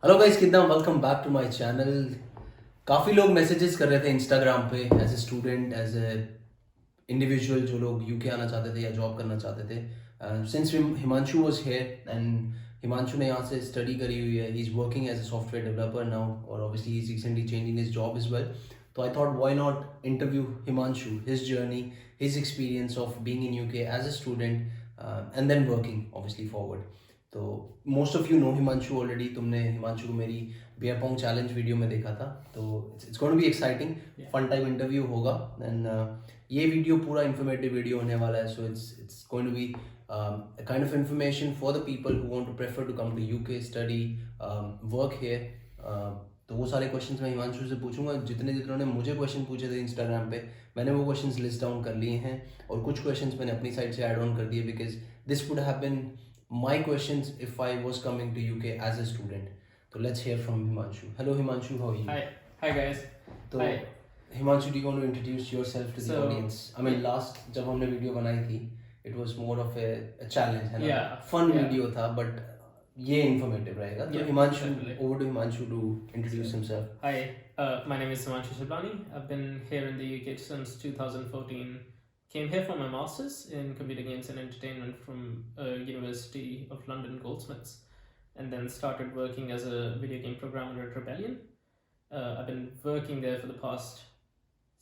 Hello guys, कितना welcome back to my channel. काफ़ी लोग मैसेजेस कर रहे थे इंस्टाग्राम पे as a student, as a individual, जो लोग यूके आना चाहते थे या जॉब करना चाहते थे। Since Himanshu was here and Himanshu ने यहाँ से स्टडी करी हुई है, he is working as a software developer now और obviously he is recently changing his job as well. तो I thought why not interview Himanshu, his journey, his experience of being in UK as a student and then working obviously forward. तो most of you know Himanshu already, तुमने हिमांशु को मेरी beer Pong challenge video में देखा था। तो it's going to be exciting, fun time interview होगा। And ये वीडियो पूरा इन्फॉर्मेटिव वीडियो होने वाला है। So it's going to be a kind of information for the people who want to prefer to come to UK, study, work here. तो वो सारे questions मैं हिमांशु से पूछूंगा। जितने जिन्होंने मुझे क्वेश्चन पूछे थे इंस्टाग्राम पे, मैंने वो क्वेश्चंस लिस्ट डाउन कर लिए हैं और कुछ क्वेश्चंस मैंने अपनी साइड से ऐड ऑन कर दिए, because this would have been my questions if I was coming to UK as a student. So let's hear from Himanshu. Hello Himanshu, how are you? Hi guys. So Hi. Himanshu, do you want to introduce yourself to the audience? I mean, last जब हमने video बनाई थी, it was more of a challenge, है ना? Yeah. Fun video था, but ये informative रहेगा। तो Himanshu, definitely. over to Himanshu to introduce himself. Hi, my name is Himanshu Shiblani. I've been here in the UK since 2014. Came here for my masters in computer games and entertainment from University of London Goldsmiths, and then started working as a video game programmer at Rebellion. I've been working there for the past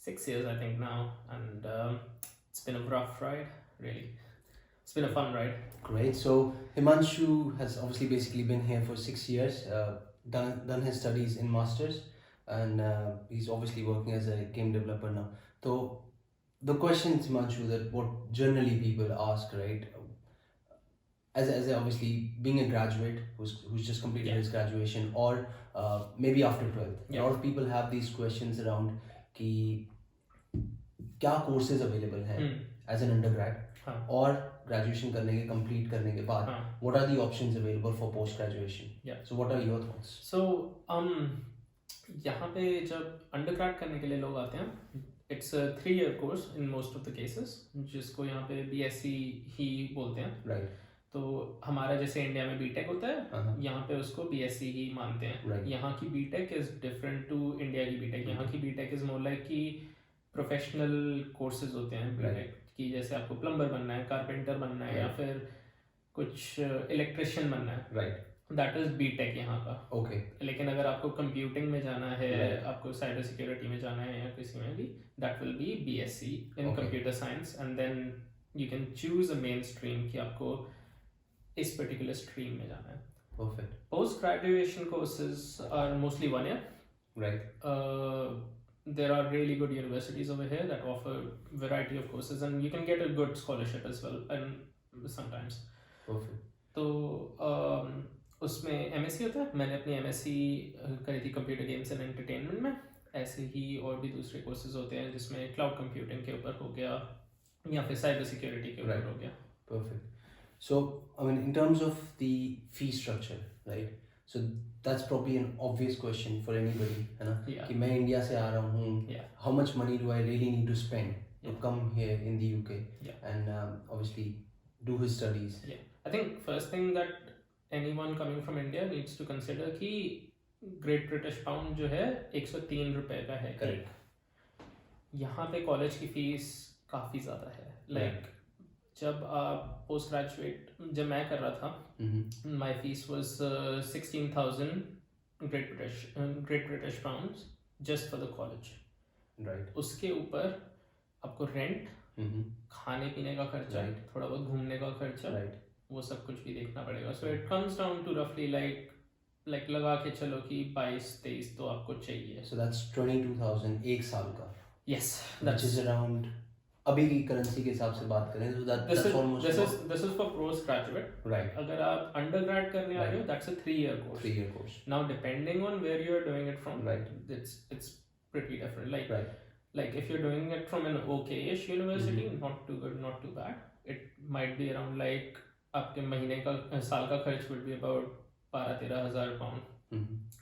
6 years, I think now, and it's been a rough ride, really. It's been a fun ride. Great. So Himanshu has obviously basically been here for 6 years, done his studies in masters, and he's obviously working as a game developer now. So the questions, Himanshu, that what generally people ask, right? As obviously being a graduate who's just completed his graduation, or maybe after 12th, a lot of people have these questions around कि क्या courses available हैं as an undergrad और graduation करने के complete करने के बाद what are the options available for post graduation? So what are your thoughts? So यहाँ पे जब undergrad करने के लिए लोग आते हैं, it's a 3-year course in most of the cases, जिसको यहाँ पे BSc ही बोलते हैं। Right. तो हमारा जैसे इंडिया में बीटेक होता है, यहाँ पे उसको BSc ही मानते हैं। यहाँ की B Tech is different to India की बीटेक। यहाँ की बीटेक इज मोर लाइक कि प्रोफेशनल कोर्सेज होते हैं बीटेक की, जैसे आपको प्लम्बर बनना है, कारपेंटर बनना है, या फिर कुछ इलेक्ट्रिशियन बनना है। राइट, दैट इज बीटेक यहाँ का। ओके। लेकिन अगर आपको कंप्यूटिंग में जाना है, आपको साइबर सिक्योरिटी में जाना है या किसी में भी, that will be BSc in computer science, and then you can choose a main stream कि आपको इस पर्टिकुलर स्ट्रीम में जाना है। Perfect. Post graduation courses are mostly 1 year. Right. There are really good universities over here that offer variety of courses, and you can get a good scholarship as well, and sometimes. Perfect. तो उसमें MSc होता है। मैंने अपनी MSc करी थी computer games and entertainment में। ऐसे ही और भी दूसरे कोर्सेज होते हैं जिसमें क्लाउड कंप्यूटिंग के ऊपर हो गया या फिर साइबर सिक्योरिटी के ऊपर हो गया। Perfect. So, I mean, in terms of the fee structure, right? So that's probably an obvious question for anybody, है ना? कि मैं इंडिया से आ रहा हूँ, how much money do I really need to spend to come here in the UK and obviously do his studies? I think first thing that anyone coming from India needs to consider कि Great British Pound जो है 103 रुपए का है। Correct. यहाँ पे college की fees काफ़ी ज़्यादा है। लाइक जब आप पोस्ट ग्रेजुएट, जब मैं कर रहा था, my fees was 16,000 great British pounds just for the college. Right. उसके ऊपर आपको रेंट, खाने पीने का खर्चा, थोड़ा बहुत घूमने का खर्चा, वो सब कुछ भी देखना पड़ेगा। So it comes down to रफली लाइक लगा के चलो कि 22-23 तो आपको चाहिए। सो दैट्स 22,000 एक साल का। यस, दैट इज अराउंड, अभी की करेंसी के हिसाब से बात करें तो this is for post graduate. Right. अगर आप undergrad करने आ रहे हो, that's a 3-year course. 3-year course. Now depending on where you are doing it from, right, it's pretty different. Like if you're doing it from an okay-ish university, not too good, not too bad, it might be around like आपके महीने का साल का खर्च would be about 12-13 हज़ार pound.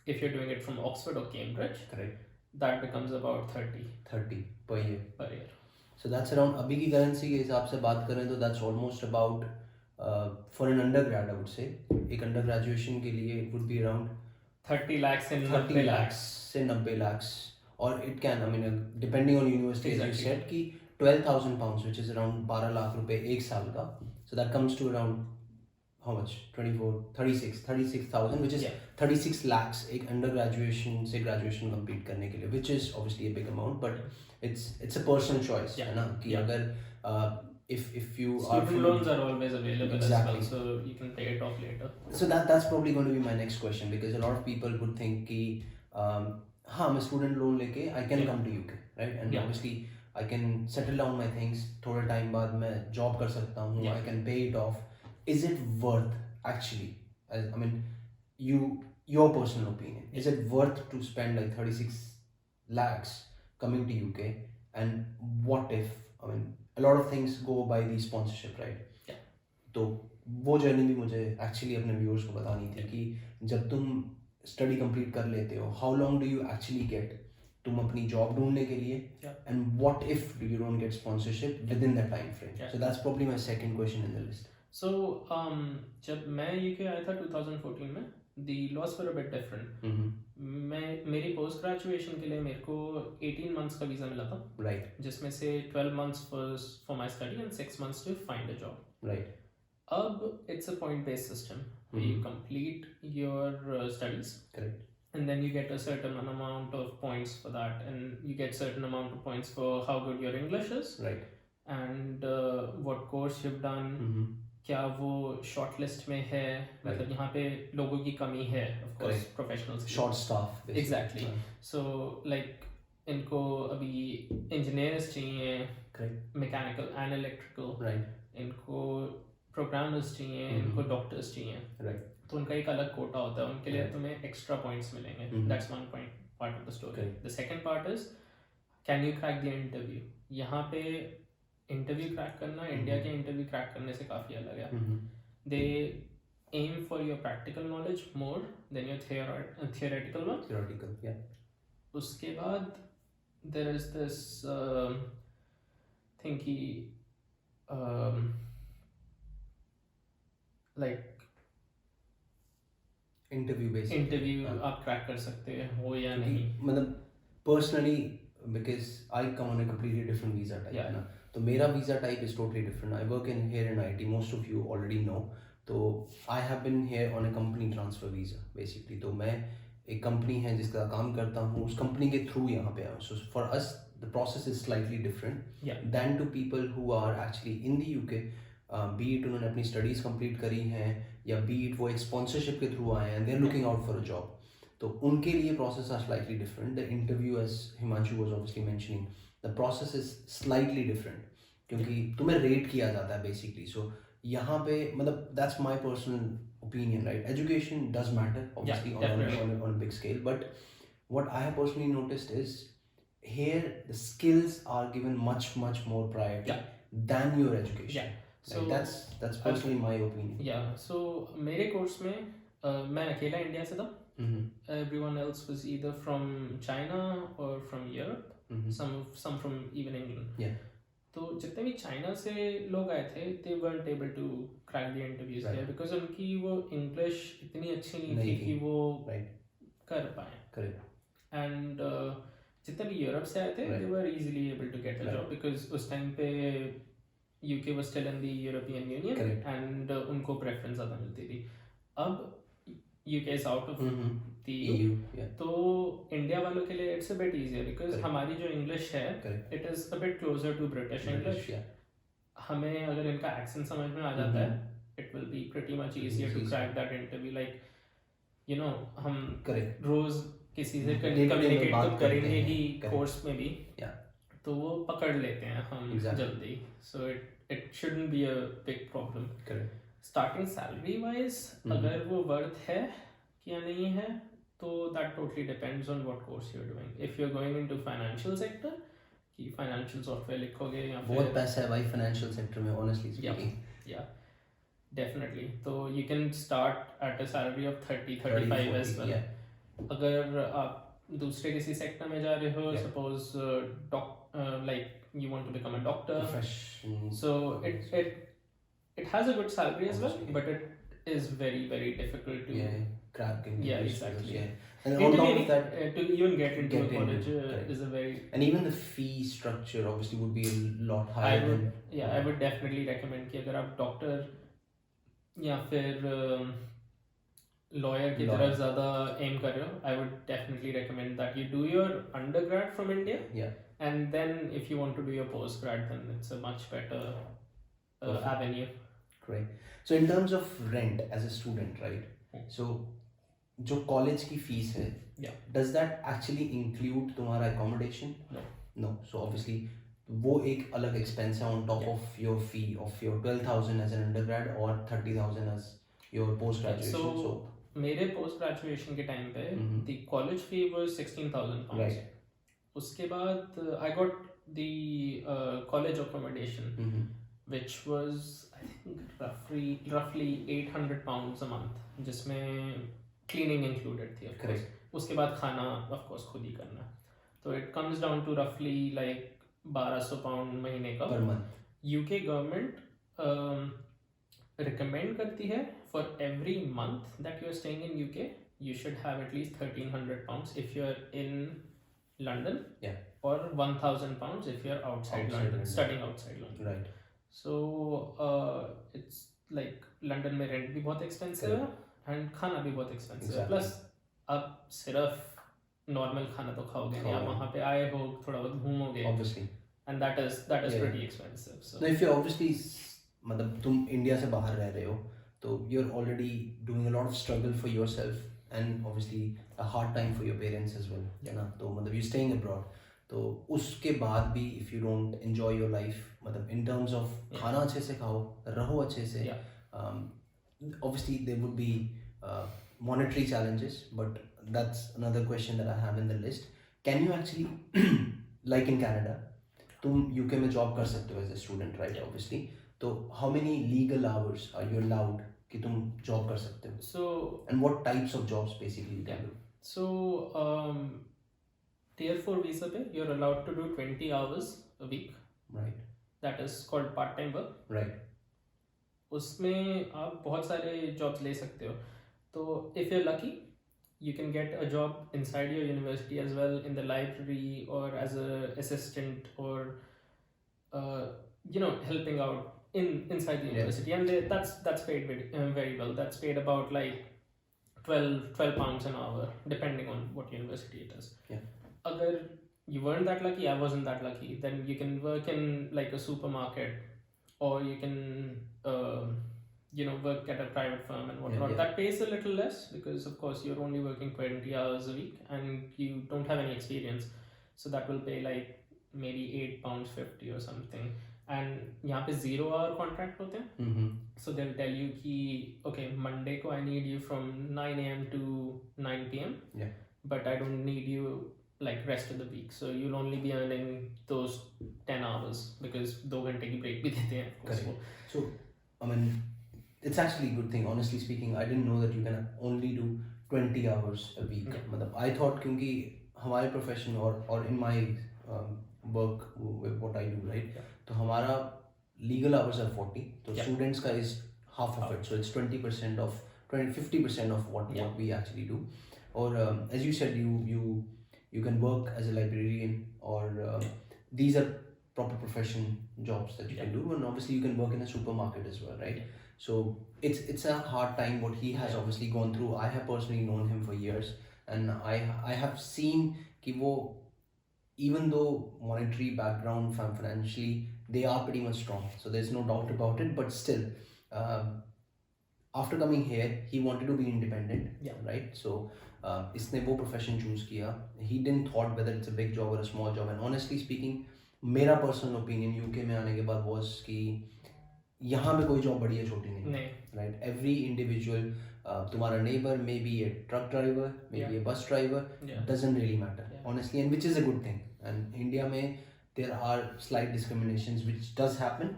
If you're doing it from Oxford or Cambridge, correct, that becomes about 30 per year. So that's around, अभी की currency के हिसाब से बात करें तो that's almost about for an undergrad, I would say, एक अंडर ग्रेजुएशन के लिए it would be around 30 lakhs in 30 90 lakhs से 90 lakhs, or it can, I mean, depending on university, as you Exactly. said, कि 12,000 pounds, which is around 12 lakh रुपए एक साल का, so that comes to around how much, 24, 36,000, which is Yeah. 36 lakhs एक under graduation से graduation complete करने के लिए, which is obviously a big amount, but it's a personal choice, Yeah. है ना, कि Yeah. अगर if you are Student loans are always available Exactly. as well, so you can pay it off later. So that's probably going to be my next question, because a lot of people would think कि हाँ मैं student loan लेके I can Yeah. come to UK, right, and Yeah. obviously I can settle down my things, थोड़े time बाद मैं job कर सकता हूँ, Yeah. I can pay it off. Is it worth actually, I mean, your personal opinion, is it worth to spend like 36 lakhs coming to UK? And what if, I mean, a lot of things go by the sponsorship, right? Yeah. तो वो journey भी मुझे actually अपने viewers को बतानी थी कि जब तुम स्टडी कंप्लीट कर लेते हो, how long do you actually get तुम अपनी जॉब ढूंढने के लिए, and what if you don't get sponsorship with in that time frame. So that's probably my second question in the list. So जब मैं UK आया था 2014 में, the laws were a bit different. मेरी पोस्ट ग्रेजुएशन के लिए मेरे को 18 months का वीज़ा मिला था, राइट, जिसमें से 12 months was for my study and 6 months to find a job. Right, अब it's a point-based system where you complete your studies, correct, and then you get a certain amount of points for that, and you get certain amount of points for how good your English is, right, and what course you've done. क्या वो short list में है, मतलब यहाँ पे लोगों की कमी है, of course professionals, short staff, exactly. So like इनको अभी इंजीनियर्स चाहिए, मैकेनिकल एंड इलेक्ट्रिकल, राइट, इनको प्रोग्रामर्स चाहिए, इनको डॉक्टर्स चाहिए, राइट, तो उनका एक अलग कोटा होता है, उनके लिए तुम्हें एक्स्ट्रा पॉइंट्स मिलेंगे. That's one point part of the story. The second part is can you crack the interview. यहाँ पे इंटरव्यू क्रैक करना इंडिया के इंटरव्यू क्रैक करने से काफ़ी अलग है. They aim for your practical knowledge more than your theoretical one. theoretical, yeah, उसके बाद देयर इज दिस थिंग कि लाइक इंटरव्यू बेस्ड इंटरव्यू आप क्रैक कर सकते हो या नहीं. मतलब personally, because I come on a completely different visa type, Yeah. ना, तो मेरा visa type is totally different. I work in here in IT, most of you already know. तो I have been here on a company transfer visa basically. तो मैं एक company है जिसका काम करता हूँ, उस कंपनी के थ्रू यहाँ पे आया. So for us the process is slightly different than to people who are actually in the UK. Be it उन्होंने अपनी स्टडीज़ कंप्लीट करी हैं, या be it वो एक स्पॉन्सरशिप के थ्रू आए हैं, they are looking out for a job. तो उनके लिए process are slightly different. The interview, as Himanshu was obviously mentioning, the process is slightly different, क्योंकि तुम्हें रेट किया जाता है basically. So यहाँ पे मतलब that's my personal opinion, right? Education does matter obviously on a big scale, but what I have personally noticed is here the skills are given much more priority than your education. So like that's personally my opinion. Yeah. So मेरे course में मैं अकेला India से था. Everyone else was either from China or from Europe. Some from even England. Yeah. तो जितने भी China से लोग आए थे, they weren't able to crack the interviews there because उनकी वो इंग्लिश इतनी अच्छी नहीं थी कि वो कर पाए. Correct. And जितने भी यूरोप से आए थे, they were easily able to get a job because उस टाइम पे UK was still in the European Union. Correct. and उनको preference ज़्यादा मिलती थी. अब UK is out of the EU. Yeah. तो इंडिया वालों के लिए it's a bit easier because हमारी जो इंग्लिश है, it is a bit closer to British English. हमें अगर इनका accent समझ में आ जाता है, it will be pretty much easier to crack that interview. Like you know, हम रोज किसी से communicate तो करेंगे ही कोर्स में भी, तो वो पकड़ लेते हैं हम जल्दी. So it shouldn't be a big problem. Starting salary wise, अगर वो worth है या नहीं है, तो that totally depends on what course you're doing. If you're going into financial sector, कि financial software लिखोगे या फिर बहुत पैसा है भाई financial sector में, honestly speaking. Yeah, definitely. तो you can start at a salary of 30-35 as well. अगर आप दूसरे किसी सेक्टर में जा रहे हो, suppose like you want to become a doctor, so it has a good salary as well, but it is very difficult to cracking Yeah, English exactly. skills, yeah. And on top of that, to even get into get a college into, correct. is a very. And even the fee structure obviously would be a lot I higher would, than yeah, I would definitely recommend कि अगर आप doctor या फिर lawyer की Lawyer. तरफ ज़्यादा M कर रहे हो, I would definitely recommend that you do your undergrad from India, yeah. and then if you want to do your postgrad, then it's a much better Perfect. avenue. Great. So in terms of rent as a student, right? So जो college की fees है, Yeah. does that actually include तुम्हारा accommodation? No. No. So obviously वो एक अलग expense है on top Yeah. of your fee of your 12,000 as an undergrad or 30,000 as your post graduation. So मेरे post graduation के time पे Mhm. The college fee was 16,000 pounds. Right. उसके बाद I got the college accommodation Mhm. which was I think roughly 800 pounds a month, जिसमें cleaning included थी of course. उसके बाद खाना of course खुद ही करना, तो it comes down to roughly like 1200 pound महीने का Per month. UK government recommend करती है for every month that you are staying in UK you should have at least 1,300 pounds if you are in London, Yeah. or 1,000 pounds if you are outside Outside London, London. studying outside London. Right. So it's like London में rent भी बहुत expensive है and खाना भी बहुत expensive है. Exactly. Plus आप सिर्फ normal खाना तो खाओगे नहीं, आप खाओगे। वहाँ पे आए हो थोड़ा बहुत घूमोगे, Obviously. and that is Yeah. pretty expensive. So No, if you're obviously मतलब तुम इंडिया से बाहर रह रहे हो तो you're already doing a lot of struggle for yourself and obviously a hard time for your parents as well, है ना? तो मतलब you're staying abroad, तो उसके बाद भी if you don't enjoy your life, मतलब in terms of खाना अच्छे से खाओ, रहो अच्छे से, obviously there would be monetary challenges, but that's another question that I have in the list. Can you actually like in Canada तुम UK में जॉब कर सकते हो as a student, right? Obviously, तो how many legal hours are you allowed कि तुम job कर सकते हो? So And what types of jobs basically you can do? So, Tier 4 visa पे you're allowed to do 20 hours a week. Right. That is called part-time work. Right. उसमें आप बहुत सारे jobs ले सकते हो. तो if you're lucky, you can get a job inside your university as well, in the library or as a assistant, or helping out inside the university, and that's paid very well. That's paid about like 12 pounds an hour, depending on what university it is. Yeah. Agar you weren't that lucky, I wasn't that lucky, then you can work in like a supermarket, or you can work at a private firm and whatnot. Yeah. That pays a little less because of course you're only working 20 hours a week and you don't have any experience, so that will pay like maybe £8.50 or something. And यहाँ पे 0 hour contract होते हैं. Mm-hmm. So they'll tell you कि okay, Monday को I need you from 9 a.m. to 9 p.m. Yeah. But I don't need you like rest of the week. So you'll only be earning those 10 hours because 2 घंटे की break भी देते हैं. of course. Correct. So, I mean, it's actually a good thing. Honestly speaking, I didn't know that you can only do 20 hours a week. Yeah. मतलब I thought क्योंकि हमारे profession or in my work with what I do, right? Yeah. तो हमारा legal hours are 40. तो Yeah. students का is half of it. So it's 50% of what we actually do. Or as you said, you can work as a librarian, or these are proper profession jobs that you can do, and obviously you can work in a supermarket as well, right? So it's a hard time what he has obviously gone through. I have personally known him for years, and I have seen कि वो even though monetary background financially they are pretty much strong, so there's no doubt about it, but still after coming here he wanted to be independent, right? So इसने वो profession choose किया. He didn't thought whether it's a big job or a small job, and honestly speaking मेरा personal opinion UK में आने के बाद was कि यहाँ पे कोई job बड़ी या छोटी नहीं, right? Every individual, तुम्हारा neighbor, maybe a truck driver, maybe a bus driver, doesn't really matter, honestly, and which is a good thing. And India में there are slight discriminations which does happen,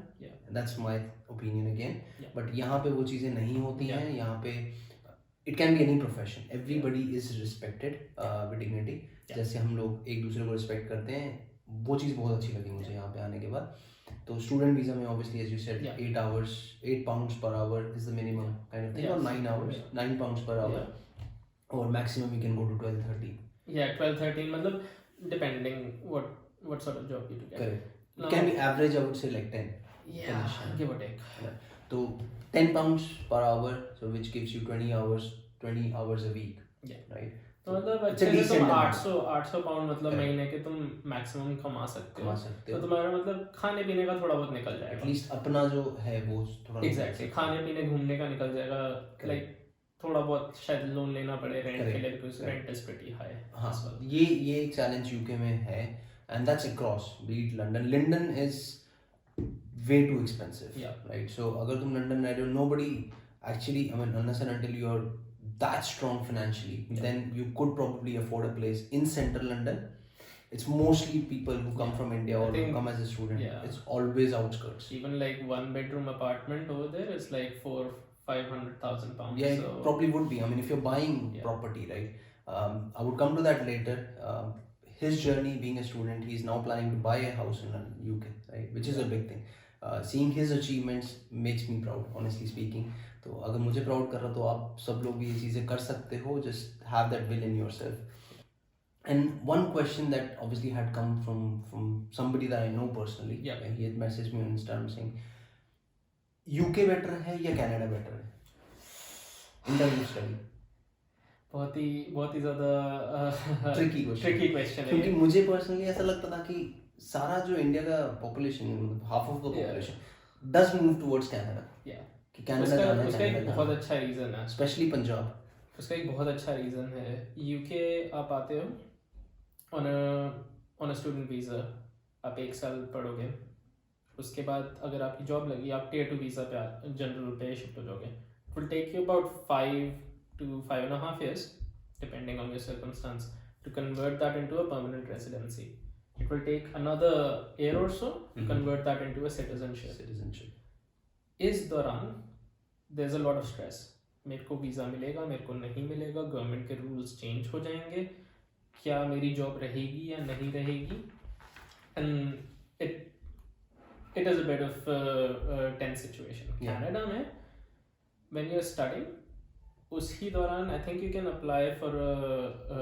that's my opinion again, but यहाँ पे वो चीज़ें नहीं होती हैं. यहाँ पे it can be any profession, everybody is respected with dignity. जैसे हम लोग एक दूसरे को respect करते हैं, वो चीज़ बहुत अच्छी लगी मुझे यहाँ पे आने के बाद. तो स्टूडेंट वीज़ा में obviously as you said 8 pounds per hour is the minimum kind of thing, or 9 hours, 9 pounds per hour. or maximum you can go to 12-13. Yeah, 12-13 मतलब depending what sort of job you do get. Correct. Now, It can be average, I would say, like 10. yeah, 10-ish, give or take. So 10 pounds per hour, so which gives you 20 hours a week. Yeah. Right. तो मतलब it's a अच्छे से decent तुम amount. 800 pound मतलब Correct. महीने के तुम maximum कमा सकते कमा हो. सकते तो हो. तुम्हारा मतलब खाने पीने का थोड़ा बहुत निकल जाएगा. एटलीस्ट अपना जो है वो थोड़ा एग्जैक्टली खाने पीने घूमने का निकल जाएगा. लाइक थोड़ा बहुत शायद लोन लेना पड़े रेंट के लिए because rent is pretty high. हाँ ये एक चैलेंज यूके में है and that's across beat London is way too expensive. Yeah. Right. So अगर तुम लंदन रह रहे हो, nobody actually, I mean, unless and until you're that strong financially, then you could probably afford a place in central London. It's mostly people who come from India or who come as a student. Yeah. It's always outskirts. Even like 1-bedroom apartment over there is like 400,000-500,000 pounds. Yeah, so it probably would be. I mean, if you're buying property, right? I would come to that later. His journey being a student, he's now planning to buy a house in UK, right? Which is a big thing. Seeing his achievements makes me proud, honestly speaking. तो अगर मुझे proud कर रहा तो आप सब लोग भी ये चीज़ें कर सकते हो. Just have that will in yourself. And one question that obviously had come from somebody that I know personally. Yeah. He had messaged me on Instagram saying, UK better है या Canada better है? In terms of study. बहुत ही ज़्यादा Tricky question है. क्योंकि मुझे personally ऐसा लगता था कि सारा जो इंडिया का population half of the population does move towards Canada. Yeah. कि कनाडा जाना है. उसका एक बहुत अच्छा रीज़न है. Especially पंजाब. उसका एक बहुत अच्छा रीज़न है. यूके आप आते हो on a student visa. आप 1 साल पढ़ोगे. उसके बाद अगर आपकी जॉब लगी आप tier 2 वीज़ा पे जनरल पे शिफ्ट हो जाओगे. It will take you about 5 to 5.5 years depending on your circumstance to convert that into a permanent residency. It will take another year or so to convert that into a citizenship. इस दौरान there's a lot of stress. मेरे को visa मिलेगा मेरे को नहीं मिलेगा. Government के रूल्स चेंज हो जाएंगे. क्या मेरी जॉब रहेगी या नहीं रहेगी. And it is a bit of a tense situation. Canada में when you're studying उसी दौरान I think you can apply for a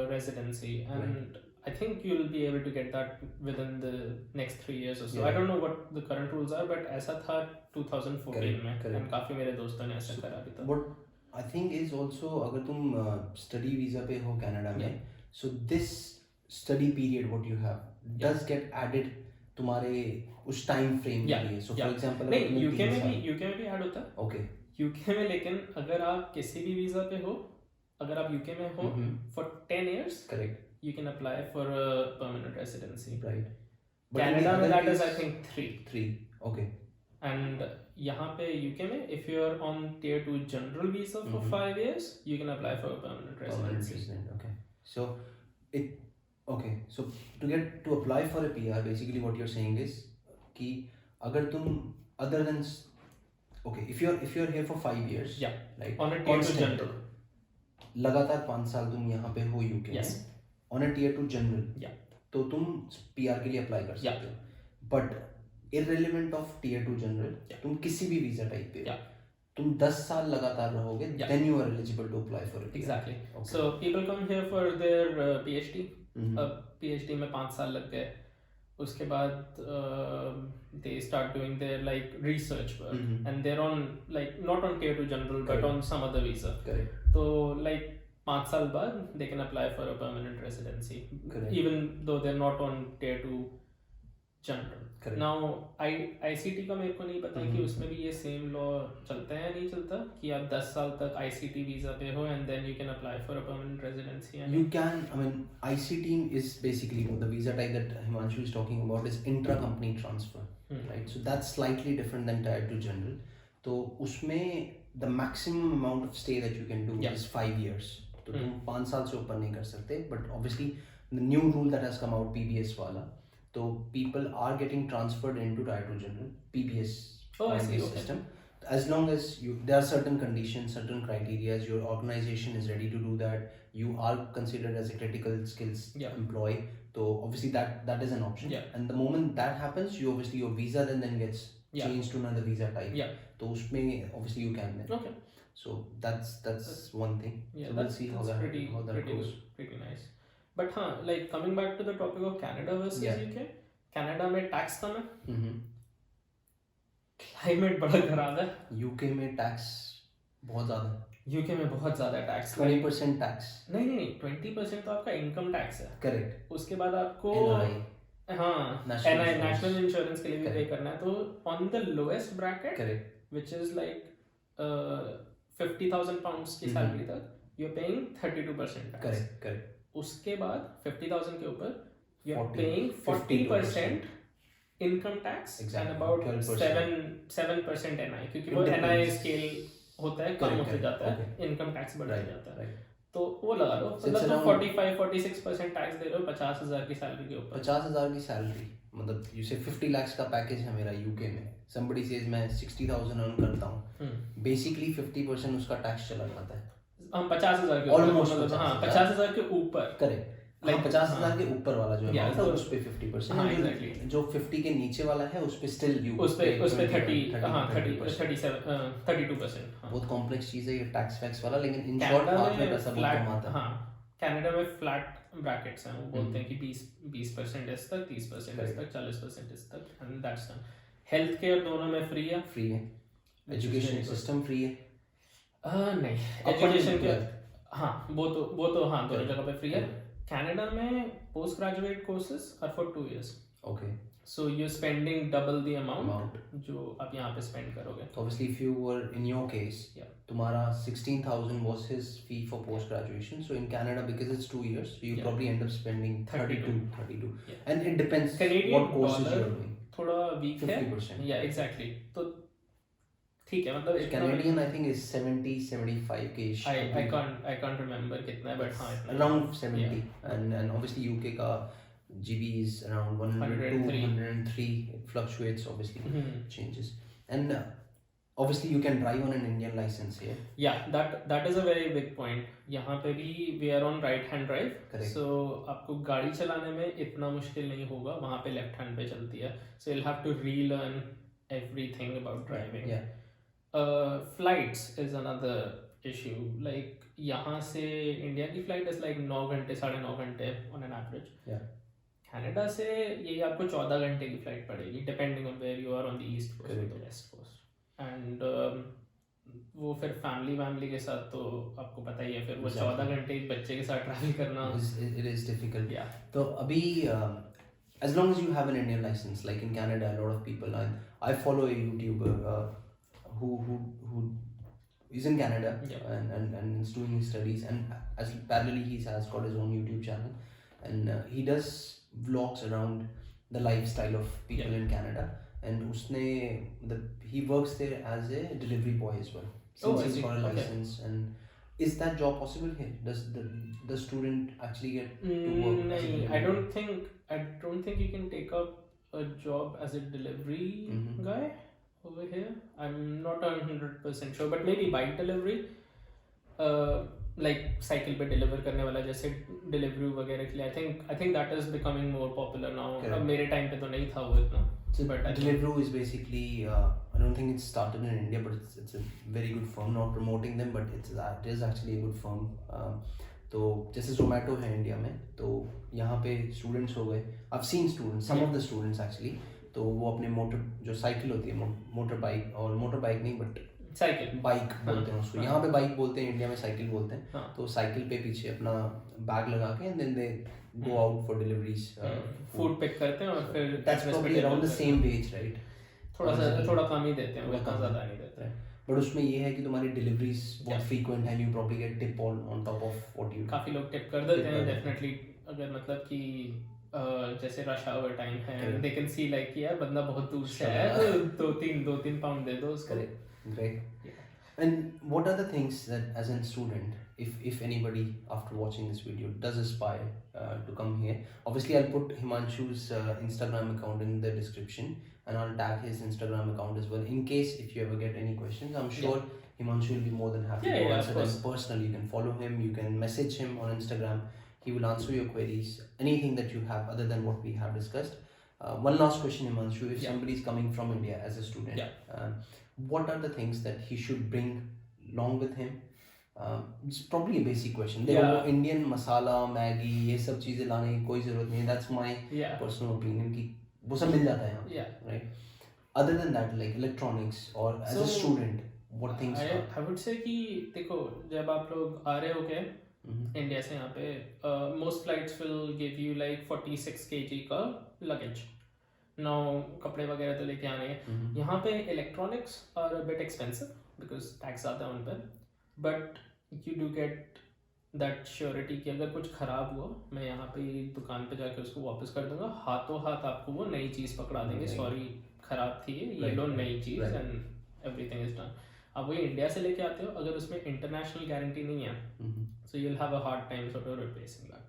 residency and I think you'll be able to get that within the next 3 years or so. I don't know what the current rules are, but ऐसा था 2014 में and काफी मेरे दोस्तों ने ऐसा करा भी था. What I think is also अगर तुम study visa पे हो कनाडा में, so this study period what you have does get added तुम्हारे उस time frame के लिए. So for example नहीं UK में भी add होता है. Okay. UK में लेकिन अगर आप किसी भी वीजा पे हो, अगर आप UK में हो for 10 years, correct, you can apply for a permanent residency. Right. Canada में that is I think 3. Okay. And यहाँ पे UK में if you are on tier 2 general visa for 5 years, you can apply for a permanent residency. Okay. So to apply for a PR, basically what you're saying is कि अगर तुम other than if you're here for 5 years, like on a tier 2 general, लगातार 5 साल तुम यहाँ पे हो UK में, on a tier 2 general, तो तुम PR के लिए अप्लाई कर सकते हो. But irrelevant of tier 2 general, तुम किसी भी वीजा टाइप पे तुम 10 साल लगातार रहोगे, then you are eligible to apply for a PR. Exactly. So people come here for their PhD. PhD में 5 साल लग गए. उसके बाद they start doing their like research work and they're on like not on tier 2 general but on some other visa. Correct. So like 5 साल बाद they can apply for a permanent residency. Correct. Even though they're not on tier 2 general. Correct. Now ICT का मेरे को नहीं पता कि उसमें भी ये सेम लॉ चलता है या नहीं चलता कि आप 10 साल तक ICT वीजा पे हो and then you can apply for a permanent residency. You can, I mean, ICT is basically the visa type that Himanshu is talking about is intra-company transfer, right? So that's slightly different than tier 2 general. तो उसमें the maximum amount of stay that you can do is 5 years. तो तुम 5 साल से ऊपर नहीं कर सकते. But obviously the new rule that has come out PBS वाला, so people are getting transferred into tier 2 general PBS system. As long as there are certain conditions, certain criteria, your organization is ready to do that, you are considered as a critical skills employee, so obviously that is an option. And the moment that happens, you obviously your visa then gets changed to another visa type. So usme obviously you can then. Okay. So that's one thing. Yeah, So we'll see how that pretty goes. good, pretty nice. But हाँ, like coming back to the topic of Canada versus Yeah. UK, Canada में tax कम है, हम्म। Climate बड़ा खराब है, UK में tax बहुत ज़्यादा है, यूके में बहुत ज़्यादा टैक्स, 20% टैक्स। नहीं 20% तो आपका इनकम टैक्स है, करेक्ट। उसके बाद आपको NI, हाँ नेशनल इंश्योरेंस के लिए भी पे करना है, तो on the lowest bracket correct, which is like 50,000 pounds की सैलरी तक you are paying 32% tax. Correct correct. उसके बाद 50,000 के ऊपर you are 40, paying 40% income tax and about 7% NI, क्योंकि वो NI स्केल होता है, कम होते जाता है, इनकम टैक्स बढ़ता जाता है, तो वो लगा लो मतलब तुम 45-46% टैक्स दे रहे हो 50,000 की सैलरी के ऊपर। 50,000 की सैलरी मतलब यू से 50 lakhs का पैकेज है मेरा यूके में, somebody says मैं 60,000 अर्न करता हूँ, बेसिकली 50% उसका टैक्स चला जाता है। हम 50,000 के ऊपर, हाँ 50,000 के ऊपर, करेक्ट, लाइक 50,000 के ऊपर वाला जो है तो उस पे 50%, हाँ एग्जैक्टली, जो 50 के नीचे वाला है उस पे स्टिल यू उस पे 32%। बहुत कॉम्प्लेक्स चीज है ये टैक्स फैक्स वाला, लेकिन इन शॉर्ट हाथ में पैसा बहुत कम आता है। हाँ कनाडा में फ्लैट ब्रैकेट्स हैं, वो बोलते हैं कि 20% इस तक, 30% इस तक, 40% इस तक, and that's done. Health care दोनों में फ्री है, एजुकेशन सिस्टम फ्री है, नहीं एजुकेशन के हाँ वो तो हाँ दोनों जगह पे फ्री है। कनाडा में post graduate courses are for 2 years, okay, so you spending double the amount जो आप यहाँ पे स्पेंड करोगे। Obviously if you were in your case, तुम्हारा 16,000 was his fee for post graduation, so in Canada because it's 2 years so you probably end up spending 32, and it depends Canadian what courses dollar you're doing, थोड़ा week है, 50%, या exactly, तो ठीक है मतलब Canadian I think is 70-75 के ish, I can't remember कितना है, but हाँ around 70, and obviously UK का GB is around 102, 103, it fluctuates obviously, changes, and obviously you can drive on an Indian license here. Yeah, that is a very big point. यहाँ पे भी we are on right hand drive, correct, so आपको गाड़ी चलाने में इतना मुश्किल नहीं होगा, वहाँ पे लेफ्ट हैंड पे चलती है, so you'll have to relearn everything about driving. Flights is another issue, like यहाँ से इंडिया की फ्लाइट is like 9 घंटे 9.5 घंटे on an average. कनाडा से यही आपको 14 घंटे की फ्लाइट पड़ेगी, depending on where you are on the east coast और द वेस्ट कोस्ट, एंड वो फिर फैमिली के साथ तो आपको पता ही है, फिर वो 14 घंटे एक बच्चे के साथ ट्रैवल करना it is difficult. तो अभी as long as you have an Indian license, like in Canada a lot of people, I follow a YouTuber who is in Canada, and is doing his studies, and as parallelly he has got his own YouTube channel, and he does vlogs around the lifestyle of people in Canada, and he works there as a delivery boy as well, since he's got a license. And is that job possible here? Does the student actually get to work as a delivery? I don't think you can take up a job as a delivery guy over here. I'm not 100% sure, but maybe bike delivery, like cycle पे deliver करने वाला, जैसे delivery वगैरह के लिए I think that is becoming more popular now. अब मेरे time पे तो नहीं था वो इतना, but Deliveroo is basically I don't think it's started in India, but it's a very good firm, not promoting them, but it is actually a good firm. तो जैसे Zomato है इंडिया में, तो यहाँ पे स्टूडेंट्स हो गए, I've seen students, some of the students actually, तो वो अपने मोटर जो साइकिल होती है, मोटर बाइक, और मोटर बाइक नहीं बट साइकिल बाइक बोलते हैं उसको, यहाँ पे बाइक बोलते हैं, इंडिया में साइकिल बोलते हैं, तो साइकिल पे पीछे अपना बैग लगा के and then they go out for deliveries, food pick करते हैं, और फिर that's probably around the same wage, right? थोड़ा कम ही देते हैं, उतना ज़्यादा नहीं देते हैं, बट उसमें ये है कि तुम्हारी डिलीवरीज बहुत फ्रीक्वेंट है, you probably get tip on top of what you, काफ़ी लोग टिप कर देते हैं डेफिनेटली, अगर मतलब कि जैसे रश आवर टाइम है, दे कैन सी लाइक यार बंदा बहुत दूर से है, तो 2-3 पाउंड दे दो उसको। Great. And what are the things that as a student, if anybody after watching this video does aspire to come here, obviously I'll put Himanshu's Instagram account in the description, and I'll tag his Instagram account as well, in case if you ever get any questions. I'm sure Himanshu will be more than happy to answer them personally. You can follow him, you can message him on Instagram, he will answer your queries, anything that you have other than what we have discussed. One last question, Himanshu, if somebody is coming from India as a student, what are the things that he should bring along with him? It's probably a basic question. देखो Yeah. वो Indian मसाला Maggi ये सब चीज़ें लाने की कोई ज़रूरत नहीं है. That's my Yeah. personal opinion कि वो सब मिल जाता है यहाँ, Yeah. right? Other than that, like electronics or as a So, student, what things are? I would say कि देखो जब आप लोग आ रहे हो के इंडिया से यहाँ पे most flights will give you like 46 kg का luggage. Now कपड़े वगैरह तो लेके आने हैं. यहाँ पे electronics are a bit expensive because tax आता है उन पर, but you do get that surety कि अगर कुछ खराब हुआ मैं यहाँ पे दुकान पे जाके उसको वापस कर दूंगा, हाथों हाथ आपको वो नई चीज़ पकड़ा देंगे, सॉरी खराब थी ये लो नई चीज़ एंड एवरीथिंग इज डन. अब वही इंडिया से लेके आते हो, अगर उसमें इंटरनेशनल गारंटी नहीं है so you'll have a hard time sort of replacing that.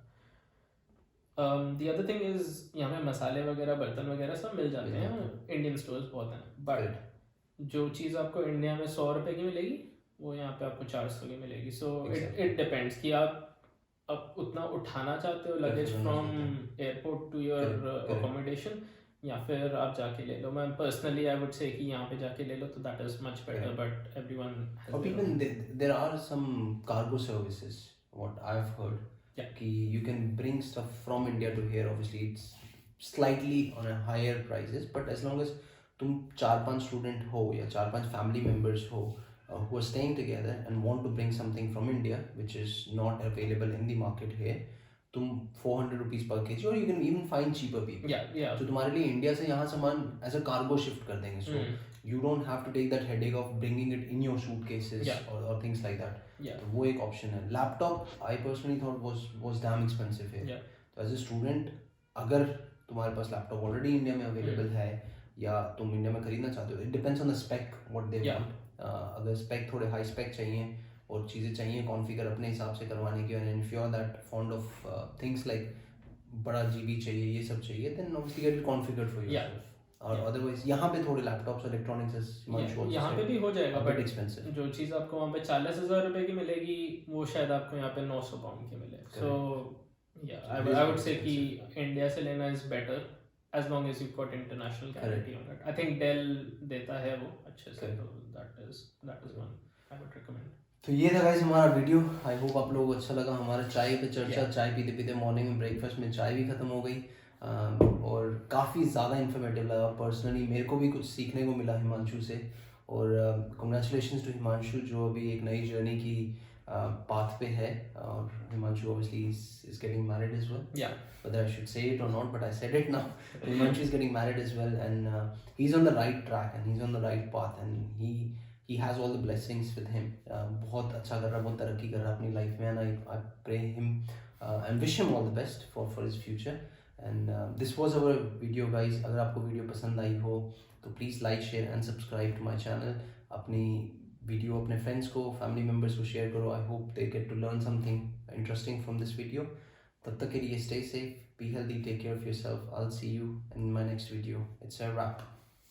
The other thing is यहाँ पे मसाले वगैरह बर्तन वगैरह सब मिल जाते हैं, इंडियन स्टोर्स बहुत हैं, बट जो चीज़ आपको इंडिया में 100 रुपए की मिलेगी वो यहाँ पे आपको 400 की मिलेगी. सो इट डिपेंड्स कि आप उतना उठाना चाहते हो luggage from airport to your accommodation या फिर आप जाके ले लो. मैं पर्सनली आई वुड से कि यहाँ पे जाके ले लो तो that is much better, but everyone has Or even there are some cargo services, what I've heard. Yeah. कि you can bring stuff from India to here. Obviously, it's slightly on a higher prices, but as long as तुम 4-5 student हो या 4-5 family members हो who are staying together and want to bring something from India which is not available in the market here, तुम 400 rupees per kg or you can even find cheaper people. yeah तो तुम्हारे लिए India से यहाँ सामान as a cargo shift कर देंगे. So you don't have to take that headache of bringing it in your suitcases or things like that. yeah तो वो एक option है. Laptop I personally thought was damn expensive here. yeah तो as a student अगर तुम्हारे पास laptop already India में available है या तुम इंडिया में खरीदना चाहते हो, it depends on the spec what they want. अगर स्पेक थोड़े हाई स्पेक चाहिए और चीज़ें चाहिए कॉन्फ़िगर अपने हिसाब से करवाने की, and if you are that fond of things like बड़ा जीबी चाहिए ये सब चाहिए, then obviously get it configured for yourself. और अदरवाइज यहाँ पे थोड़े लैपटॉप्स इलेक्ट्रॉनिक्स यहाँ पे भी हो जाएगा, बट बट एक्सपेंसिव. जो चीज़ आपको वहाँ पे 40,000 रुपए की मिलेगी वो शायद आपको यहाँ पे 900 पाउंड की मिले. सो आई वुड से कि इंडिया से लेना is better as long as you've got international guarantee on it. I think Dell देता है वो अच्छे से, तो that is one I would recommend. तो ये था गाइस हमारा वीडियो. आई होप आप लोगों को अच्छा लगा. हमारा चाय पे चर्चा, चाय पीते पीते मॉर्निंग में ब्रेकफास्ट में चाय भी ख़त्म हो गई और काफ़ी ज़्यादा इन्फॉर्मेटिव लगा. पर्सनली मेरे को भी कुछ सीखने को मिला हिमांशु से, और कंग्रेचुलेशंस टू हिमांशु जो अभी एक नई जर्नी की पाथ पे है. और Himanshu obviously is getting married as well. Yeah. Whether I should say it or not, but I said it now. Himanshu is getting married as well, and he's on the right track and he's on the right path, and he has all the blessings with him. बहुत अच्छा कर रहा, बहुत तरक्की कर रहा अपनी life में, and I pray him and wish him all the best for his future. And this was our video, guys. अगर आपको वीडियो पसंद आई हो तो please like share and subscribe to my channel. अपनी वीडियो अपने फ्रेंड्स को, फैमिली मेम्बर्स को शेयर करो. I hope they get to learn something interesting from this video. तब तक के लिए stay safe, be healthy, take care of yourself. I'll see you in my next video. It's a wrap.